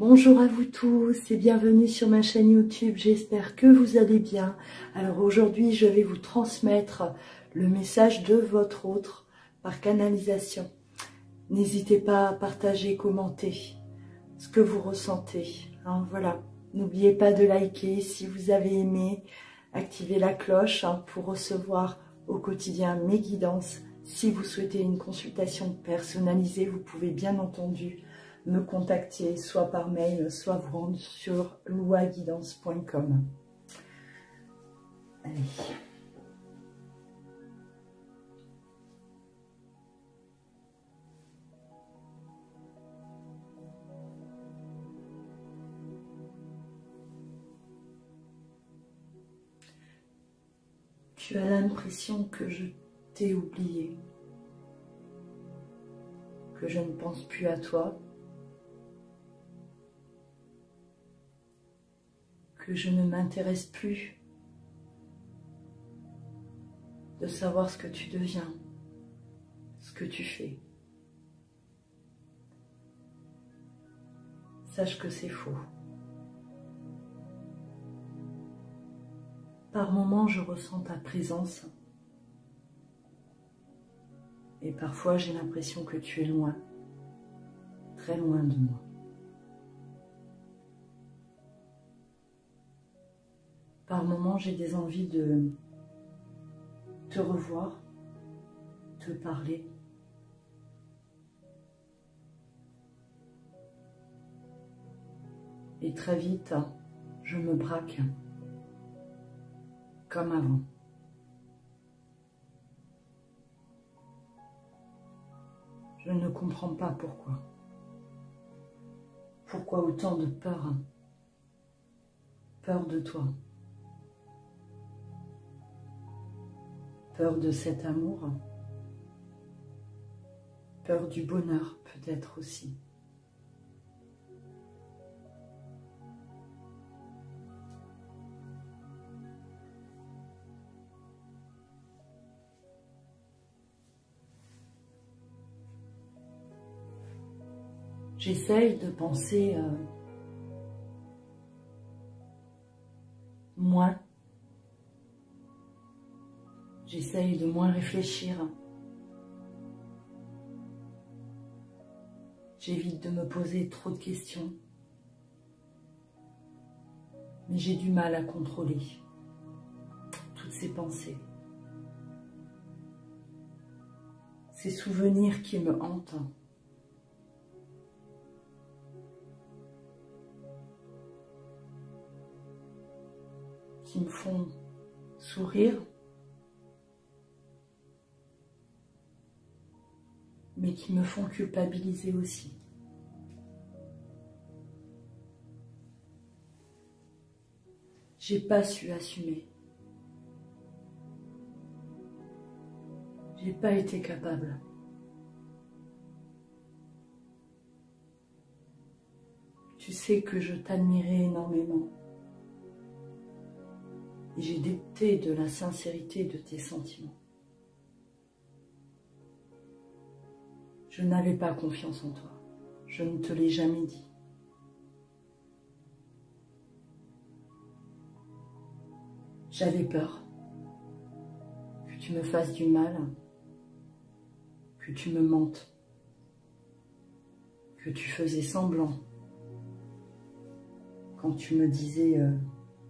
Bonjour à vous tous et bienvenue sur ma chaîne YouTube, j'espère que vous allez bien. Alors aujourd'hui je vais vous transmettre le message de votre autre par canalisation. N'hésitez pas à partager, commenter ce que vous ressentez. Voilà, n'oubliez pas de liker si vous avez aimé, activez la cloche pour recevoir au quotidien mes guidances. Si vous souhaitez une consultation personnalisée, vous pouvez bien entendu me contacter, soit par mail, soit vous rendre sur louaguidance.com. Allez. Tu as l'impression que je t'ai oublié, que je ne pense plus à toi, que je ne m'intéresse plus de savoir ce que tu deviens, ce que tu fais. Sache que c'est faux. Par moments, je ressens ta présence et parfois j'ai l'impression que tu es loin, très loin de moi. Par moments, j'ai des envies de te revoir, te parler. Et très vite, je me braque, comme avant. Je ne comprends pas pourquoi. Pourquoi autant de peur? Peur de toi. Peur de cet amour, peur du bonheur peut-être aussi. J'essaye de penser moins. J'essaye de moins réfléchir. J'évite de me poser trop de questions. Mais j'ai du mal à contrôler toutes ces pensées. Ces souvenirs qui me hantent. Qui me font sourire. Mais qui me font culpabiliser aussi. J'ai pas su assumer. J'ai pas été capable. Tu sais que je t'admirais énormément. Et j'ai douté de la sincérité de tes sentiments. Je n'avais pas confiance en toi. Je ne te l'ai jamais dit. J'avais peur que tu me fasses du mal, que tu me mentes, que tu faisais semblant quand tu me disais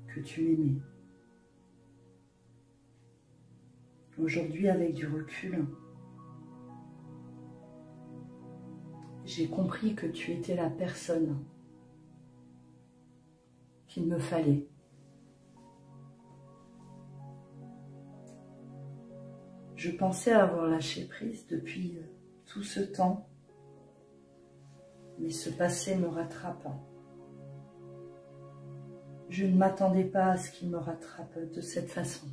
que tu m'aimais. Aujourd'hui, avec du recul, j'ai compris que tu étais la personne qu'il me fallait. Je pensais avoir lâché prise depuis tout ce temps, mais ce passé me rattrape. Je ne m'attendais pas à ce qu'il me rattrape de cette façon.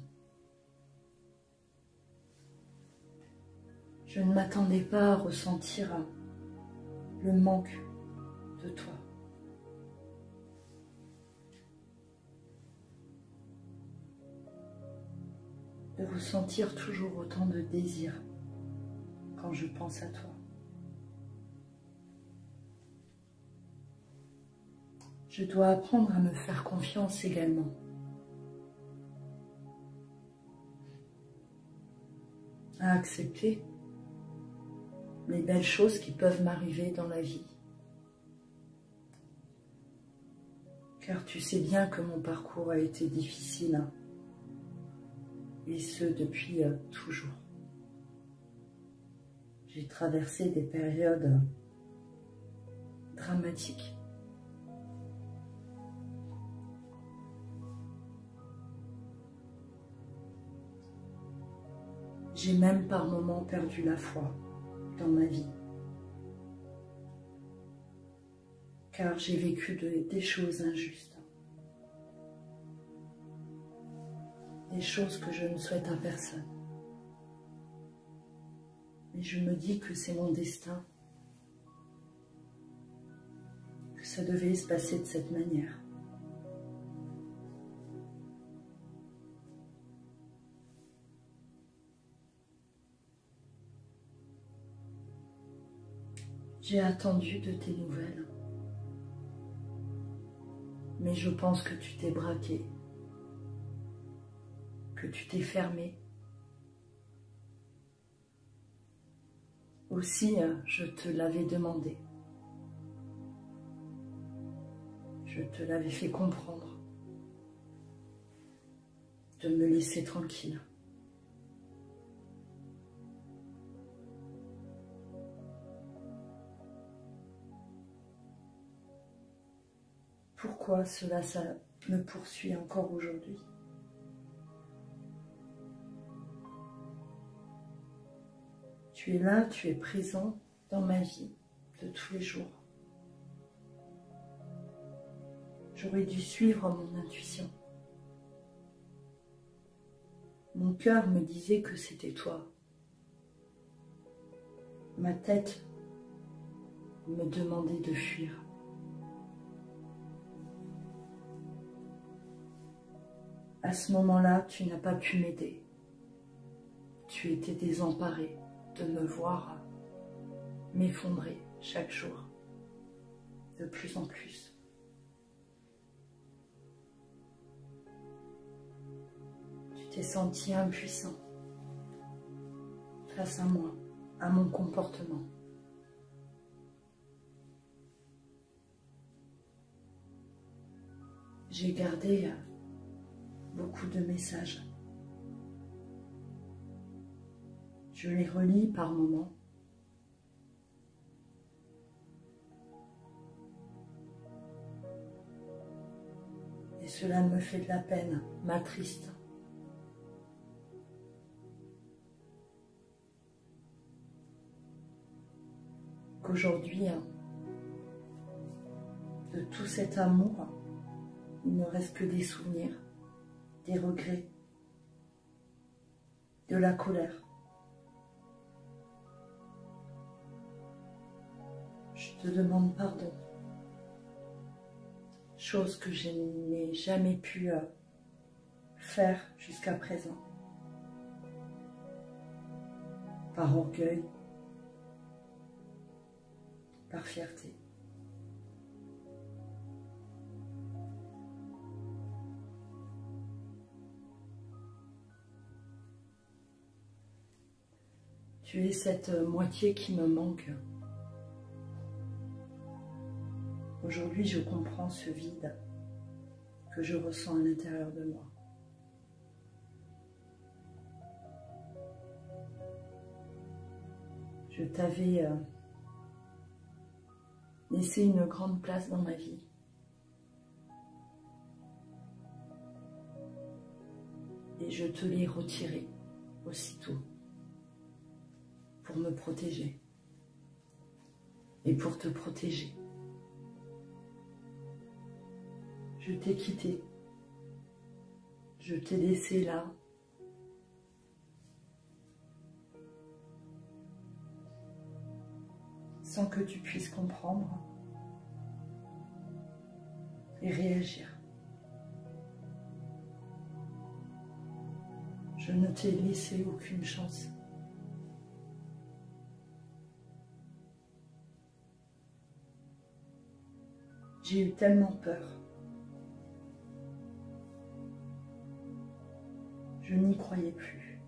Je ne m'attendais pas à ressentir le manque de toi. De ressentir toujours autant de désir quand je pense à toi. Je dois apprendre à me faire confiance également. À accepter les belles choses qui peuvent m'arriver dans la vie. Car tu sais bien que mon parcours a été difficile, hein, et ce depuis toujours. J'ai traversé des périodes dramatiques. J'ai même par moments perdu la foi dans ma vie. Car j'ai vécu des choses injustes. Des choses que je ne souhaite à personne. Mais je me dis que c'est mon destin. Que ça devait se passer de cette manière. J'ai attendu de tes nouvelles. Mais je pense que tu t'es braqué, que tu t'es fermé. Aussi, je te l'avais demandé. Je te l'avais fait comprendre de me laisser tranquille. Pourquoi cela, ça me poursuit encore aujourd'hui? Tu es là, tu es présent dans ma vie de tous les jours. J'aurais dû suivre mon intuition. Mon cœur me disait que c'était toi. Ma tête me demandait de fuir. À ce moment-là, tu n'as pas pu m'aider. Tu étais désemparé de me voir m'effondrer chaque jour, de plus en plus. Tu t'es senti impuissant face à moi, à mon comportement. J'ai gardé beaucoup de messages. Je les relis par moments. Et cela me fait de la peine, m'attriste. Qu'aujourd'hui, de tout cet amour, il ne reste que des souvenirs, des regrets, de la colère. Je te demande pardon, chose que je n'ai jamais pu faire jusqu'à présent, par orgueil, par fierté. Tu es cette moitié qui me manque. Aujourd'hui, je comprends ce vide que je ressens à l'intérieur de moi. Je t'avais laissé une grande place dans ma vie. Et je te l'ai retirée aussitôt pour me protéger et pour te protéger. Je t'ai quitté, je t'ai laissé là, sans que tu puisses comprendre et réagir. Je ne t'ai laissé aucune chance. J'ai eu tellement peur Je n'y croyais plus.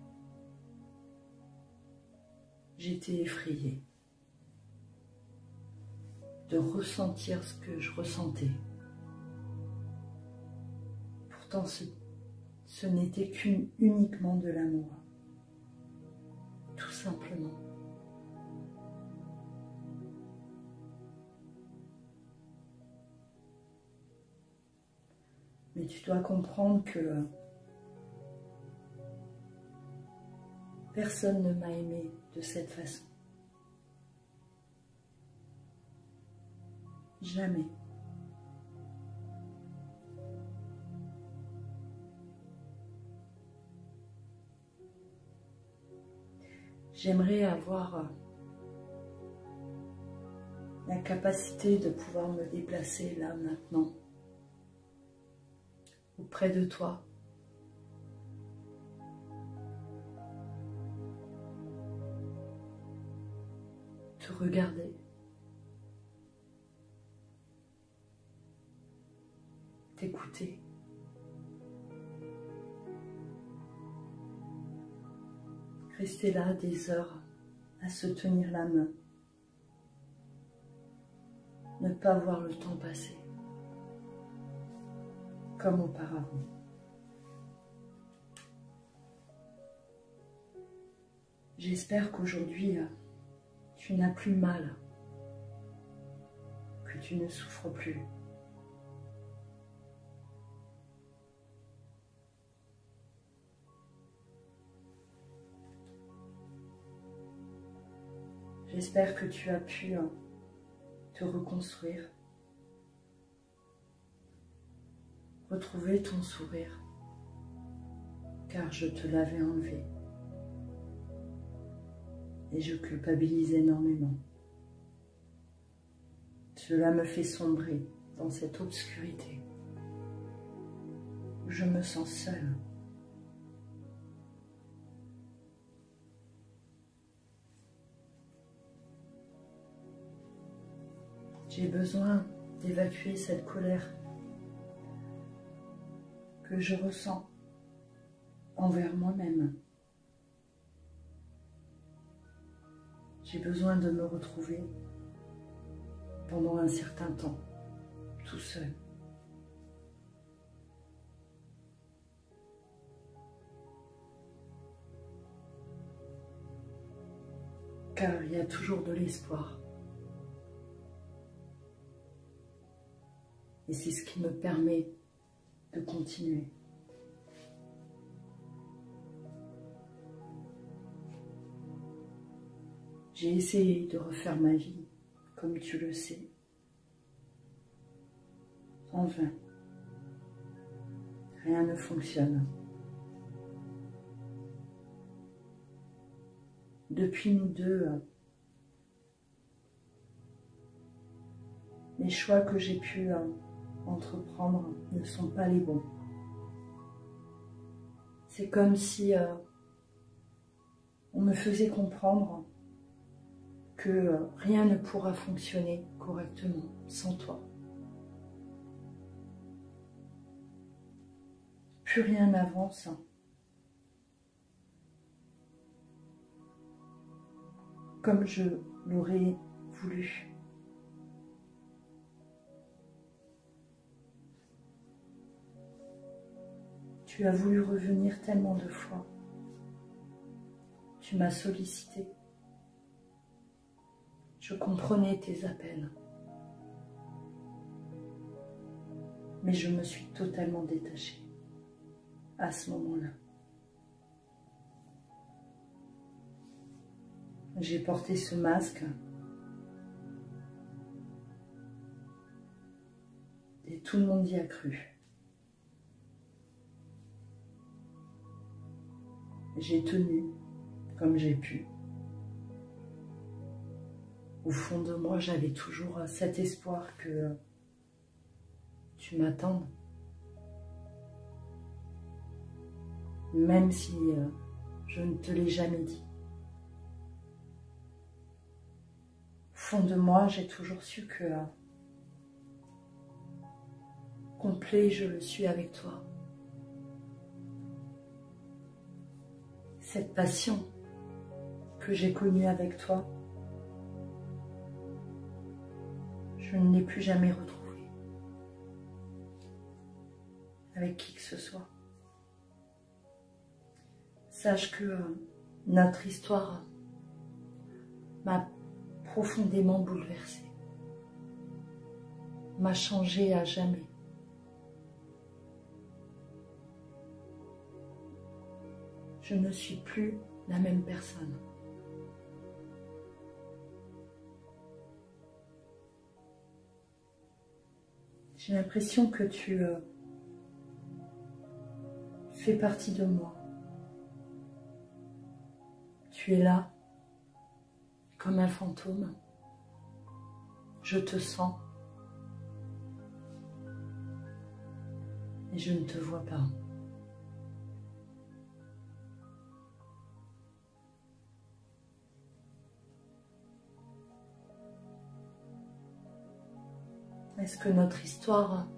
J'étais effrayée de ressentir ce que je ressentais. Pourtant, ce n'était uniquement de l'amour. Tout simplement. Mais tu dois comprendre que personne ne m'a aimé de cette façon. Jamais. J'aimerais avoir la capacité de pouvoir me déplacer là, maintenant, auprès de toi. Te regarder. T'écouter. Rester là des heures à se tenir la main. Ne pas voir le temps passer. Comme auparavant. J'espère qu'aujourd'hui, tu n'as plus mal. Que tu ne souffres plus. J'espère que tu as pu te reconstruire, retrouver ton sourire, car je te l'avais enlevé et je culpabilise énormément. Cela me fait sombrer dans cette obscurité où je me sens seule. J'ai besoin d'évacuer cette colère que je ressens envers moi-même. J'ai besoin de me retrouver pendant un certain temps, tout seul. Car il y a toujours de l'espoir. Et c'est ce qui me permet de continuer. J'ai essayé de refaire ma vie, comme tu le sais, en vain. Rien ne fonctionne. Depuis nous deux, les choix que j'ai pu entreprendre ne sont pas les bons. C'est comme si on me faisait comprendre que rien ne pourra fonctionner correctement sans toi. Plus rien n'avance. Comme je l'aurais voulu. Tu as voulu revenir tellement de fois. Tu m'as sollicité. Je comprenais tes appels. Mais je me suis totalement détachée à ce moment-là. J'ai porté ce masque et tout le monde y a cru. J'ai tenu comme j'ai pu. Au fond de moi, j'avais toujours cet espoir que tu m'attendes. Même si je ne te l'ai jamais dit. Au fond de moi, j'ai toujours su que complet, je le suis avec toi. cette passion que j'ai connue avec toi, je ne l'ai plus jamais retrouvée avec qui que ce soit. Sache que notre histoire m'a profondément bouleversée, m'a changée à jamais. Je ne suis plus la même personne. J'ai l'impression que tu fais partie de moi. Tu es là, comme un fantôme. Je te sens. Et je ne te vois pas. Est-ce que notre histoire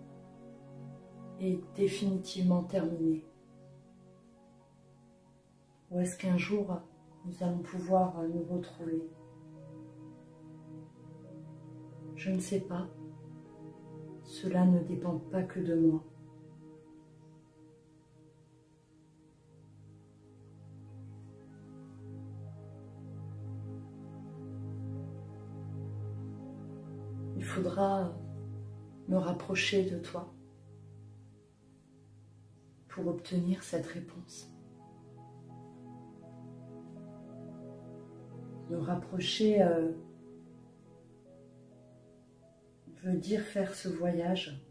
est définitivement terminée? Ou est-ce qu'un jour, nous allons pouvoir nous retrouver? Je ne sais pas. Cela ne dépend pas que de moi. Il faudra me rapprocher de toi pour obtenir cette réponse. Me rapprocher veut dire faire ce voyage,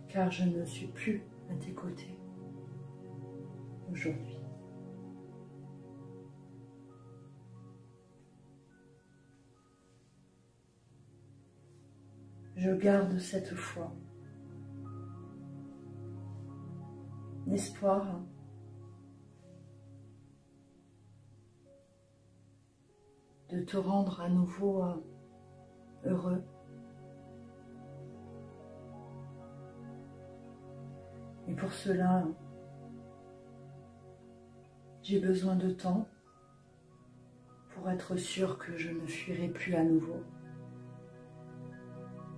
car je ne suis plus à tes côtés aujourd'hui. Je garde cette foi, l'espoir de te rendre à nouveau heureux. Et pour cela, j'ai besoin de temps pour être sûre que je ne fuirai plus à nouveau.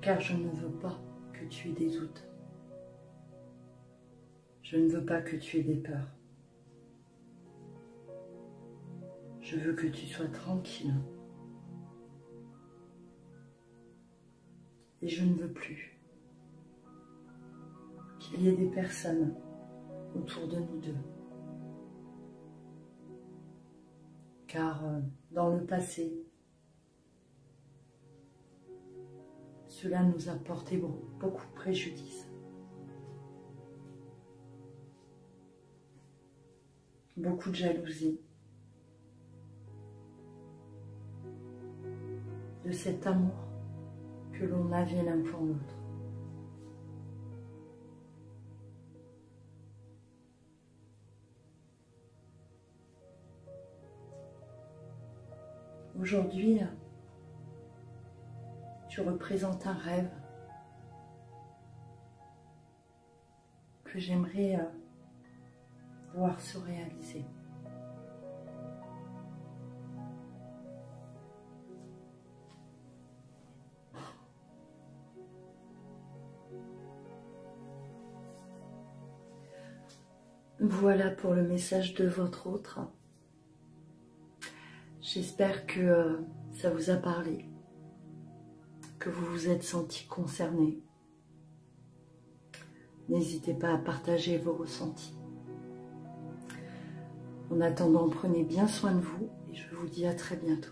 Car je ne veux pas que tu aies des doutes. Je ne veux pas que tu aies des peurs. Je veux que tu sois tranquille. Et je ne veux plus qu'il y ait des personnes autour de nous deux. Car dans le passé, cela nous a porté beaucoup de préjudice. Beaucoup de jalousie. De cet amour que l'on avait l'un pour l'autre. Aujourd'hui, tu représentes un rêve que j'aimerais voir se réaliser. Voilà pour le message de votre autre. J'espère que ça vous a parlé, que vous vous êtes senti concerné. N'hésitez pas à partager vos ressentis. En attendant, prenez bien soin de vous et je vous dis à très bientôt.